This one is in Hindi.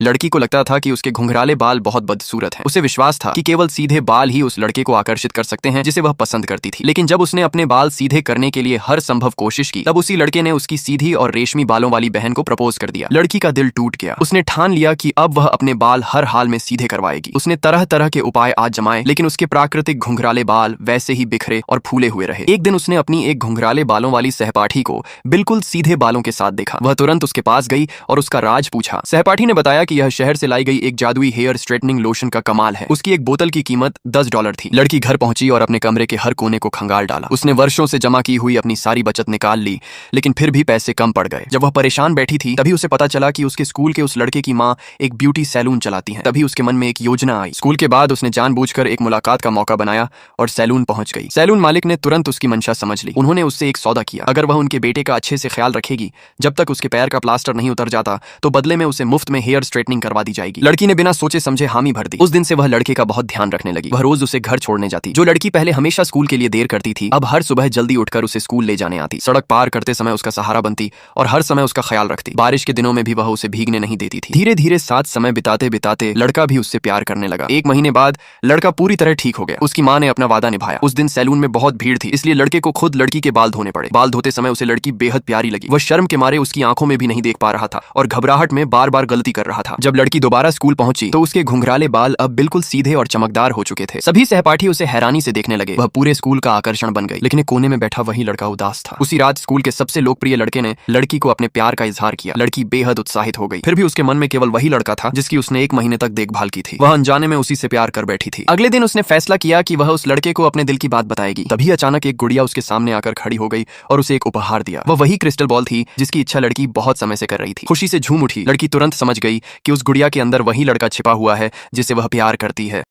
लड़की को लगता था कि उसके घुंघराले बाल बहुत बदसूरत हैं। उसे विश्वास था कि केवल सीधे बाल ही उस लड़के को आकर्षित कर सकते हैं जिसे वह पसंद करती थी। लेकिन जब उसने अपने बाल सीधे करने के लिए हर संभव कोशिश की, तब उसी लड़के ने उसकी सीधी और रेशमी बालों वाली बहन को प्रपोज कर दिया। लड़की का दिल टूट गया। उसने ठान लिया कि अब वह अपने बाल हर हाल में सीधे करवाएगी। उसने तरह तरह के उपाय आजमाए, लेकिन उसके प्राकृतिक घुंघराले बाल वैसे ही बिखरे और फूले हुए रहे। एक दिन उसने अपनी एक घुंघराले बालों वाली सहपाठी को बिल्कुल सीधे बालों के साथ देखा। वह तुरंत उसके पास गई और उसका राज पूछा। सहपाठी ने बताया कि यह शहर से लाई गई एक जादुई हेयर स्ट्रेटनिंग लोशन का कमाल है। उसकी एक बोतल की कीमत $10 थी। लड़की घर पहुंची और अपने कमरे के हर कोने को खंगाल डाला। उसने वर्षों से जमा की हुई अपनी सारी बचत निकाल ली, लेकिन फिर भी पैसे कम पड़ गए। जब वह परेशान बैठी थी, तभी उसे पता चला कि उसके स्कूल के उस लड़के की माँ एक ब्यूटी सैलून चलाती है। तभी उसके मन में एक योजना आई। स्कूल के बाद उसने जानबूझकर एक मुलाकात का मौका बनाया और सैलून पहुंच गई। सैलून मालिक ने तुरंत उसकी मंशा समझ ली। उन्होंने उससे एक सौदा किया। अगर वह उनके बेटे का अच्छे से ख्याल रखेगी, जब तक उसके पैर का प्लास्टर नहीं उतर जाता, तो बदले में उसे मुफ्त में हेयर स्ट्रेटनिंग करवा दी जाएगी। लड़की ने बिना सोचे समझे हामी भर दी। उस दिन से वह लड़के का बहुत ध्यान रखने लगी। वह रोज उसे घर छोड़ने जाती। जो लड़की पहले हमेशा स्कूल के लिए देर करती थी, अब हर सुबह जल्दी उठकर उसे स्कूल ले जाने आती। सड़क पार करते समय उसका सहारा बनती और हर समय उसका ख्याल रखती। बारिश के दिनों में भी वह उसे भीगने नहीं देती थी। धीरे धीरे साथ समय बिताते बिताते लड़का भी उससे प्यार करने लगा। 1 महीने बाद लड़का पूरी तरह ठीक हो गया। उसकी माँ ने अपना वादा निभाया। उस दिन सैलून में बहुत भीड़ थी, इसलिए लड़के को खुद लड़की के बाल धोने पड़े। बाल धोते समय उसे लड़की बेहद प्यारी लगी। वह शर्म के मारे उसकी आंखों में भी नहीं देख पा रहा था और घबराहट में बार बार गलती कर रहा था। जब लड़की दोबारा स्कूल पहुंची, तो उसके घुंघराले बाल अब बिल्कुल सीधे और चमकदार हो चुके थे। सभी सहपाठी उसे हैरानी से देखने लगे। वह पूरे स्कूल का आकर्षण बन गई। लेकिन एक कोने में बैठा वही लड़का उदास था। उसी रात स्कूल के सबसे लोकप्रिय लड़के ने लड़की को अपने प्यार का इजहार किया। लड़की बेहद उत्साहित हो गई। फिर भी उसके मन में केवल वही लड़का था जिसकी उसने 1 महीने तक देखभाल की थी। वह अनजाने में उसी से प्यार कर बैठी थी। अगले दिन उसने फैसला किया कि वह उस लड़के को अपने दिल की बात बताएगी। तभी अचानक एक गुड़िया उसके सामने आकर खड़ी हो गई और उसे एक उपहार दिया। वह वही क्रिस्टल बॉल थी जिसकी इच्छा लड़की बहुत समय से कर रही थी। खुशी से झूम उठी। लड़की तुरंत समझ गई कि उस गुड़िया के अंदर वही लड़का छिपा हुआ है जिसे वह प्यार करती है।